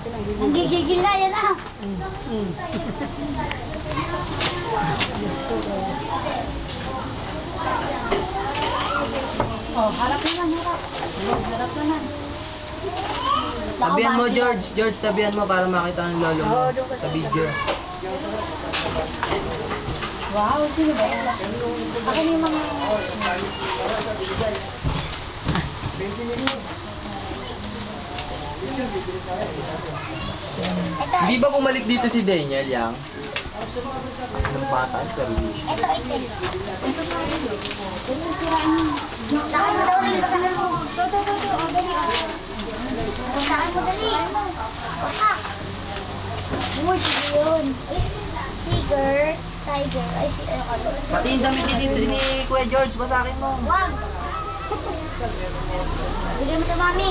Nanggigigil na yan ah. Oh, harap naman, harap. Harap naman. Tabihan mo, George. George, tabihan mo para makita ng lolo mo sa video. Wow, sino ba yan? Ako na yung mga... Hindi ba bumalik dito si Daniel, Yang? Ng bata, service. Ito. Ito siraan mo. Saan mo daw rin? Saan mo? Ito. O, dali. Saan mo dali? Wasak. Uy, sige yun. Tiger. Ay, ano ka doon? Pati yung damit dito ni Kuya George, basakin mo. Wag. Bigyan mo sa mami.